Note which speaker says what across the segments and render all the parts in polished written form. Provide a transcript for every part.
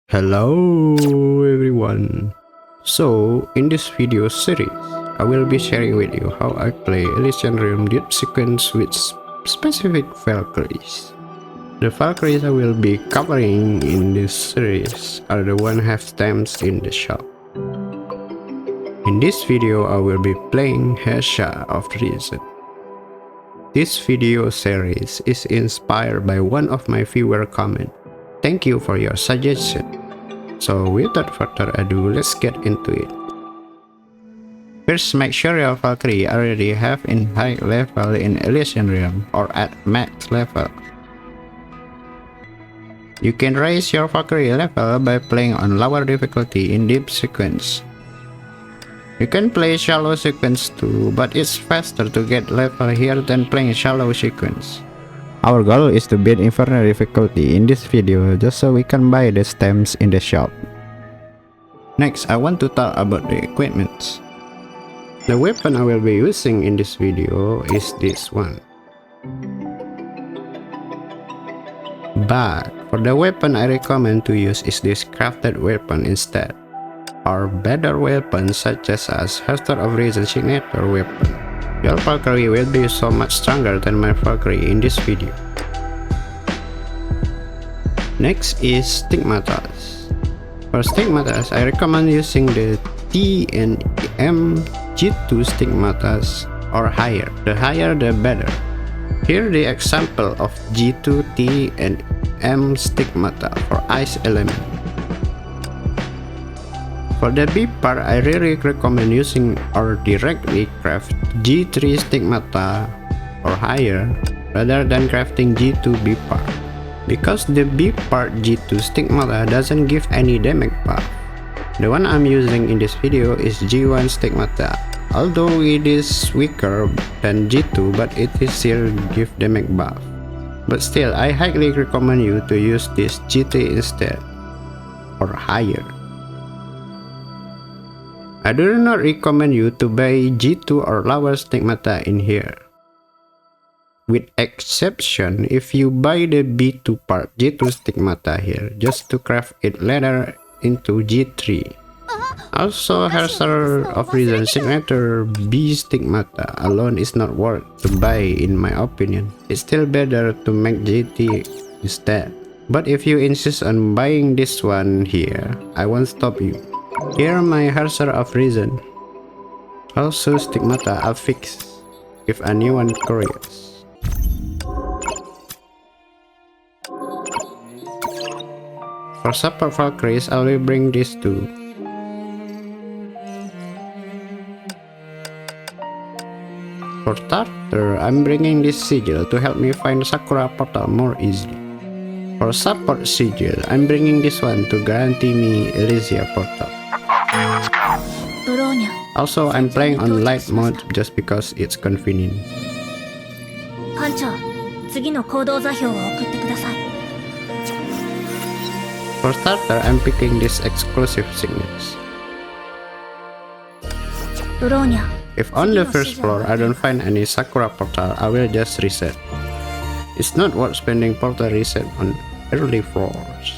Speaker 1: Hello everyone. So in this video series I will be sharing with you how I play Elysian Realm Deep Sequence with specific Valkyries. The Valkyries I will be covering in this series are the one have stamps in the shop. In this video I will be playing Herrscher of Reason. This video series is inspired by one of my viewer comment. Thank you for your suggestion. So without further ado, let's get into it. First, make sure your Valkyrie already have in high level in Elysian Realm or at max level. You can raise your Valkyrie level by playing on lower difficulty in Deep Sequence. You can play Shallow Sequence too, but it's faster to get level here than playing Shallow Sequence. Our goal is to beat Inferno Difficulty in this video just so we can buy the stamps in the shop. Next, I want to talk about the equipments. The weapon I will be using in this video is this one. But for the weapon I recommend to use is this crafted weapon instead, or better weapons such as Herrscher of Reason Signature Weapon. Your Valkyrie will be so much stronger than my Valkyrie in this video. Next is Stigmatas. For Stigmatas, I recommend using the T and M G2 Stigmatas or higher. The higher the better. Here the example of G2, T and M Stigmata for ice element. For the B part, I really recommend using or directly craft G3 Stigmata or higher rather than crafting G2 B part, because the B part G2 Stigmata doesn't give any damage buff. The one I'm using in this video is G1 Stigmata, although it is weaker than G2 but it is still give damage buff. But still, I highly recommend you to use this G3 instead or higher. I do not recommend you to buy G2 or lower Stigmata in here. With exception if you buy the B2 part G2 Stigmata here just to craft it later into G3. Also, Herrscher of Reason Signature B Stigmata alone is not worth to buy in my opinion. It's still better to make G3 instead. But if you insist on buying this one here, I won't stop you. Here my Herrscher of Reason. Also Stigmata I'll fix if anyone curious. For support Valkyries, I will bring these two. For starter, I'm bringing this sigil to help me find Sakura portal more easily. For support sigil, I'm bringing this one to guarantee me Elysian portal. Also, I'm playing on light mode just because it's convenient. For starter, I'm picking this exclusive signets. If on the first floor I don't find any Sakura portal, I will just reset. It's not worth spending portal reset on early floors.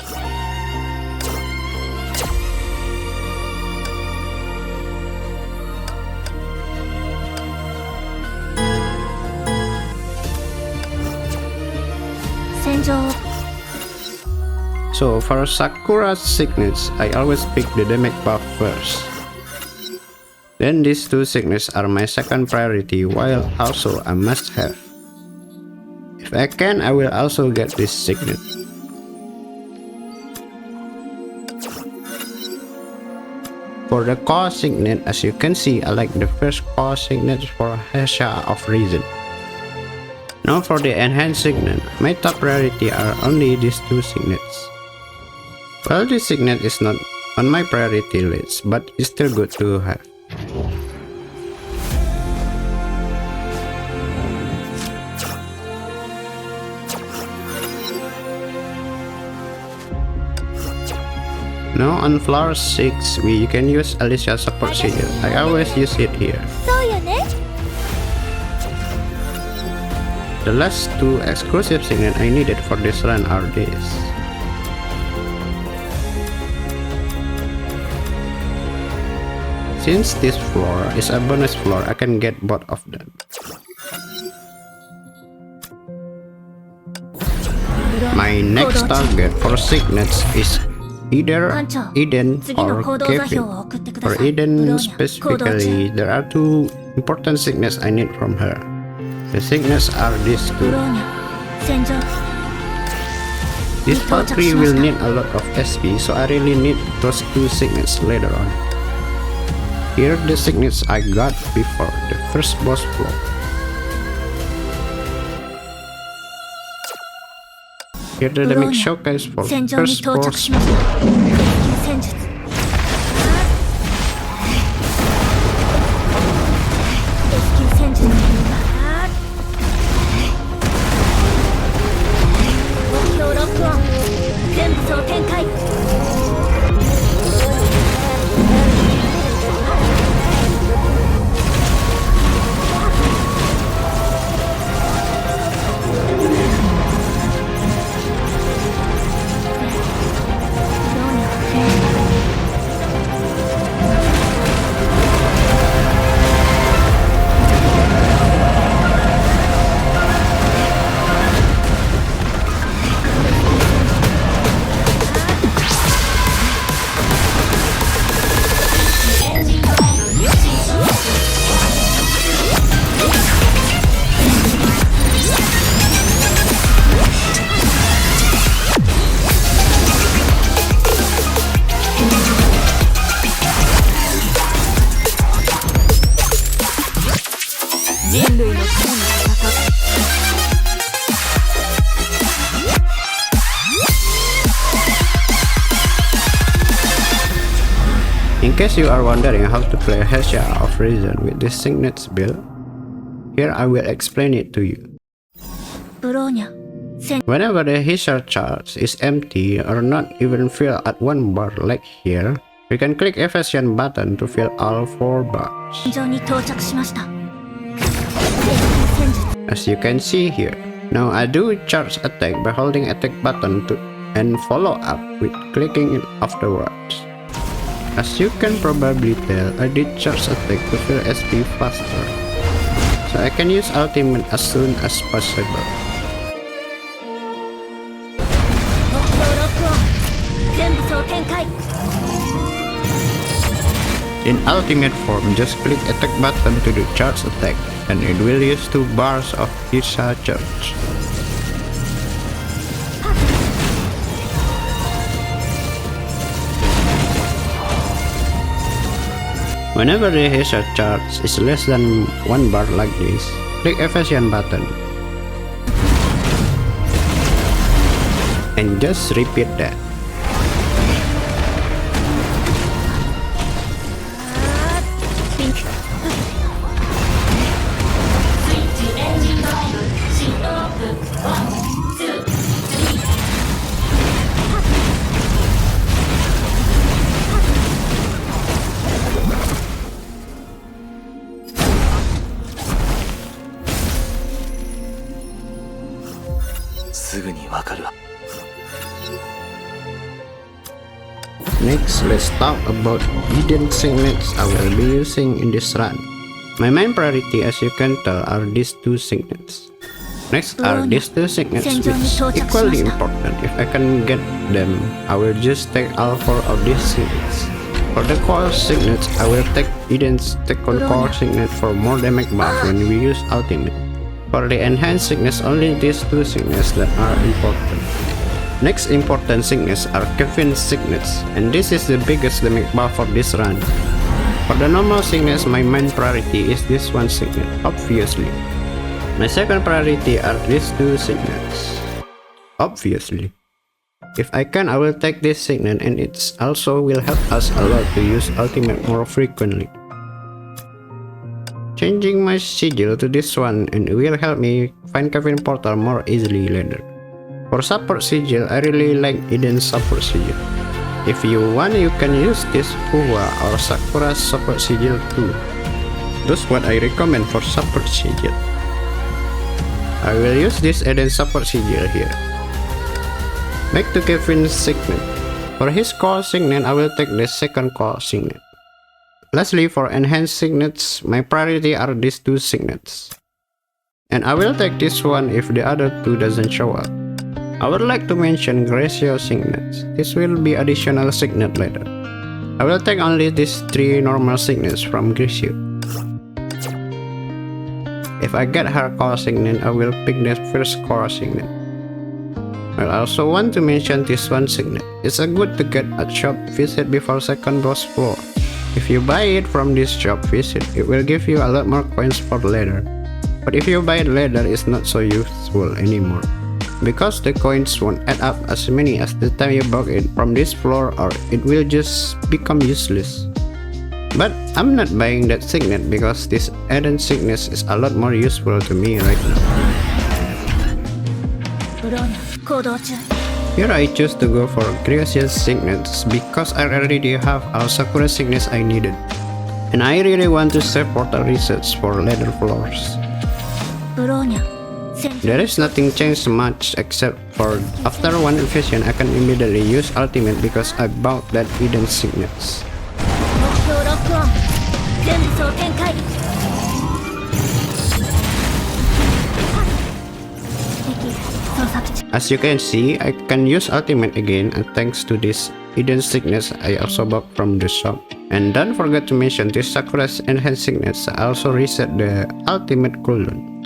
Speaker 1: So for Sakura signets, I always pick the damage buff first. Then these two signets are my second priority, while also a must have. If I can, I will also get this signet. For the core signet, as you can see, I like the first core signet for Herrscher of Reason. Now for the enhanced signet, my top priority are only these two signets. Well, this signet is not on my priority list, but it's still good to have. Now on floor 6, you can use Elysian support sigil. I always use it here. The last two exclusive signets I needed for this run are these. Since this floor is a bonus floor, I can get both of them. My next target for signets is either Eden or Kevin. For Eden specifically, there are two important signets I need from her. The signets are these two. This Valkyrie will need a lot of SP, so I really need those two signets later on. Here are the signets I got before the first boss floor. Here are the mix showcase for first boss. In case you are wondering how to play Herrscher of Reason with this Signets build, here I will explain it to you. Whenever the Herrscher charge is empty or not even filled at one bar like here, we can click Evasion button to fill all 4 bars. As you can see here, now I do charge attack by holding attack button and follow up with clicking it afterwards. As you can probably tell, I did charge attack to fill SP faster, so I can use ultimate as soon as possible. In ultimate form, just click attack button to do charge attack, and it will use 2 bars of Herrscher charge. Whenever the Herrscher charge is less than 1 bar like this, click Evasion button. And just repeat that. Next, let's talk about hidden signets I will be using in this run. My main priority, as you can tell, are these 2 signets. Next are these 2 signets, which is equally important. If I can get them, I will just take all 4 of these signets. For the core signets, I will take Eden's second core signet for more damage buff when we use ultimate. For the enhanced signets, only these 2 signets that are important. Next important signets are Kevin's signets, and this is the biggest damage buff for this run. For the normal signets, my main priority is this one signet, obviously. My second priority are these 2 signets, obviously. If I can, I will take this signet, and it also will help us a lot to use ultimate more frequently. Changing my sigil to this one and will help me find Kevin portal more easily later. For support sigil, I really like Eden's support sigil. If you want, you can use this Hua or Sakura's support sigil too. That's what I recommend for support sigil. I will use this Eden support sigil here. Back to Kevin's signet. For his core signet, I will take the second core signet. Lastly, for enhanced signets, my priority are these two signets. And I will take this one if the other two doesn't show up. I would like to mention Gracio signets. This will be additional signet later. I will take only these 3 normal signets from Gracio. If I get her core signet, I will pick the first core signet. I also want to mention this one signet. It's a good to get a shop visit before second boss floor. If you buy it from this shop visit, it will give you a lot more coins for later. But if you buy it later, it's not so useful anymore, because the coins won't add up as many as the time you bought it from this floor, or it will just become useless. But I'm not buying that signet because this added signet is a lot more useful to me right now. Here I choose to go for Gracious signets because I already have all Sakura signets I needed. And I really want to save portal research for later floors. There is nothing changed much except for after one invasion I can immediately use ultimate because I bought that hidden signets. As you can see, I can use ultimate again, and thanks to this hidden signets I also bought from the shop. And don't forget to mention this Sakura's enhanced signets also reset the ultimate cooldown.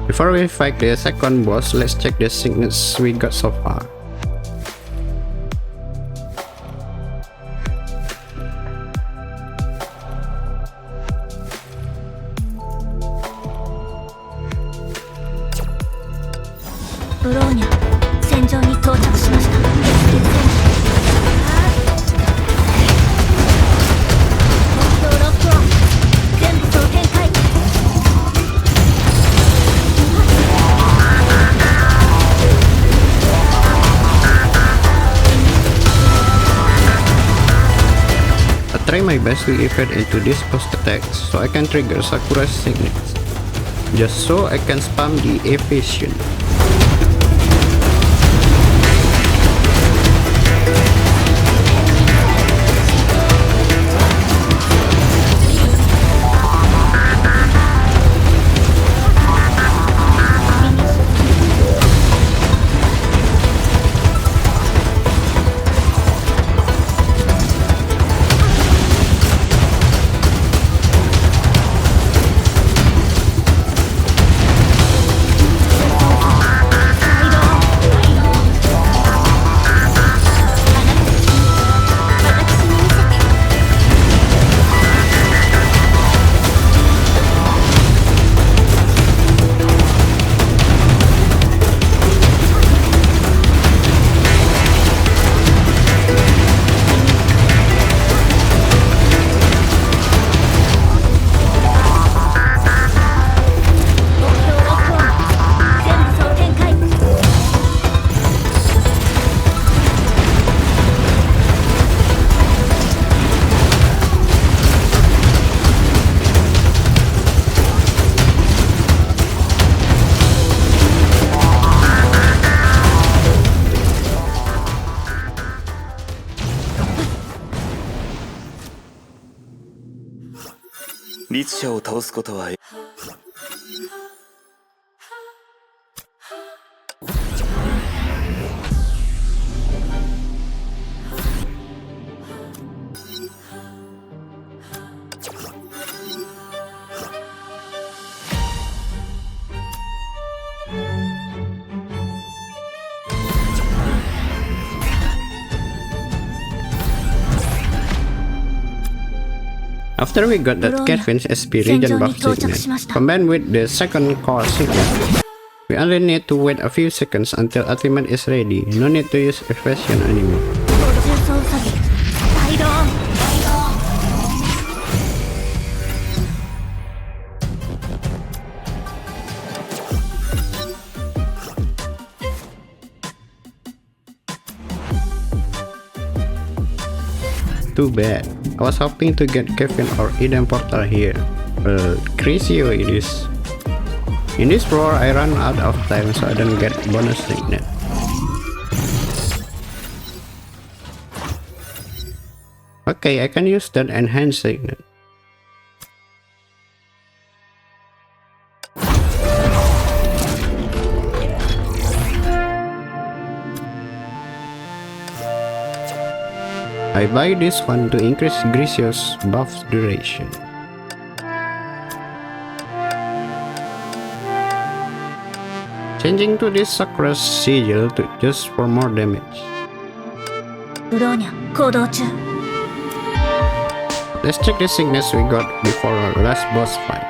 Speaker 1: Before we fight the second boss, let's check the signets we got so far. Try my best to evade into this post attacks so I can trigger Sakura's signets, just so I can spam the evasion. After we got that Kevin's SP regen buff signet, combined with the second core signet, We only need to wait a few seconds until ultimate is ready. No need to use evasion anymore. Too bad. I was hoping to get Kevin or Eden Portal here. Well, crazy it is. In this floor, I ran out of time so I don't get bonus signet. Okay, I can use that enhanced signet. I buy this one to increase Gracio's buff's duration. Changing to this Sakura's sigil to just for more damage. Let's check the sickness we got before our last boss fight.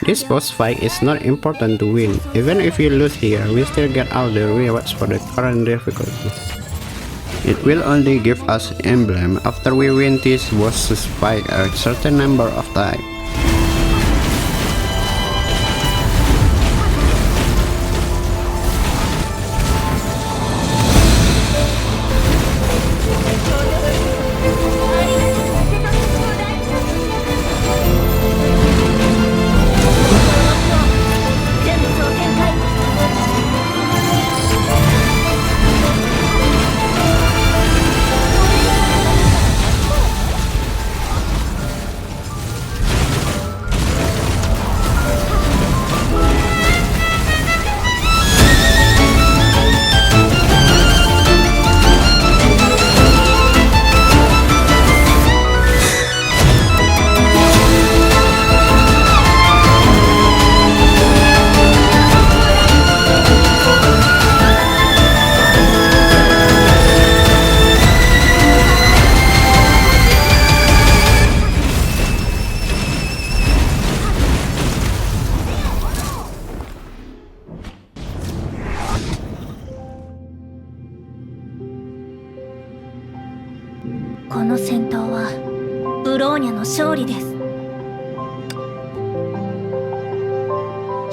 Speaker 1: This boss fight is not important to win. Even if you lose here, we still get all the rewards for the current difficulty. It will only give us emblem after we win this boss fight a certain number of times.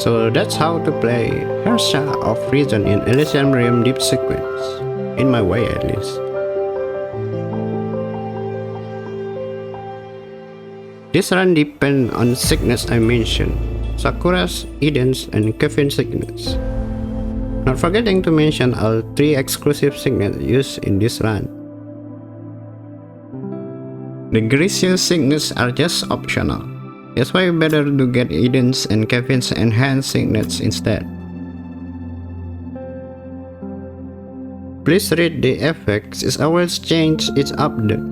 Speaker 1: So that's how to play Herrscher of Reason in Elysian Realm Deep Sequence, in my way at least. This run depends on sickness I mentioned, Sakura's, Eden's, and Kevin's sickness. Not forgetting to mention all 3 exclusive sickness used in this run. The Gracio's sickness are just optional. That's why better to get Eden's and Kevin's enhanced signets instead. Please read the effects, it always change its update.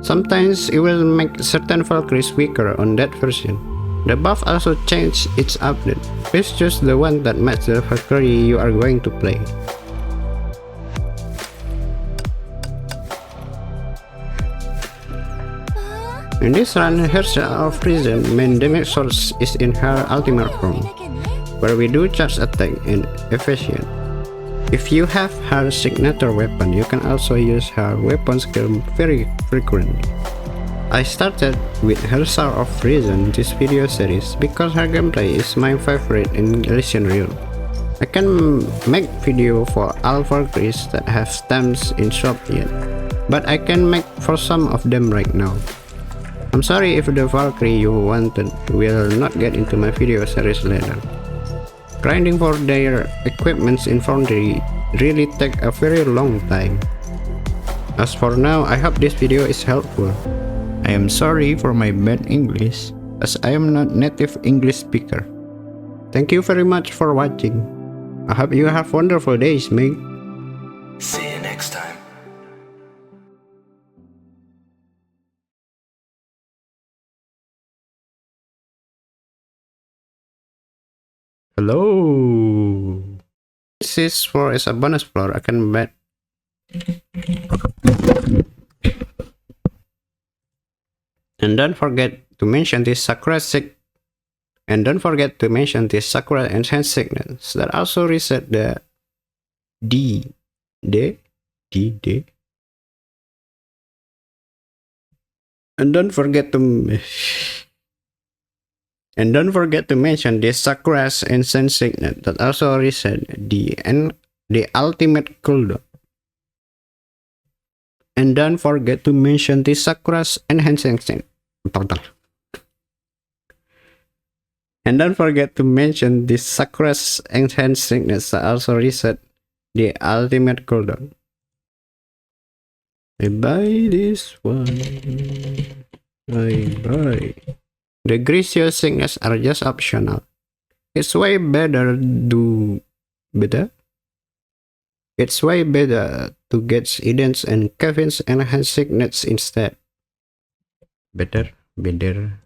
Speaker 1: Sometimes it will make certain Valkyries weaker on that version. The buff also changed its update. Please choose the one that matches the Valkyrie you are going to play. In this run, Herrscher of Reason main damage source is in her ultimate form, where we do charge attack and evasion. If you have her signature weapon, you can also use her weapon skill very frequently. I started with Herrscher of Reason this video series because her gameplay is my favorite in Elysian Realm. I can make video for all Valkyries that have stamps in shop yet, but I can make for some of them right now. I'm sorry if the Valkyrie you wanted will not get into my video series later. Grinding for their equipments in Foundry really take a very long time. As for now, I hope this video is helpful. I am sorry for my bad English, as I am not native English speaker. Thank you very much for watching. I hope you have wonderful days, mate.
Speaker 2: See you next time.
Speaker 1: Hello. This is for as a bonus floor. I can bet. And don't forget to mention this Sakura enhanced signals that also reset the D. And don't forget to mention this Sakura's enhanced signal that also reset the ultimate cooldown. And don't forget to mention this Sakura's enhanced signal. And don't forget to mention this Sakura's enhanced signals that also reset the ultimate cooldown. I buy this one. I buy. The gracious signals are just optional. It's way better to get Eden's and Kevin's enhanced signets instead. Better. Better.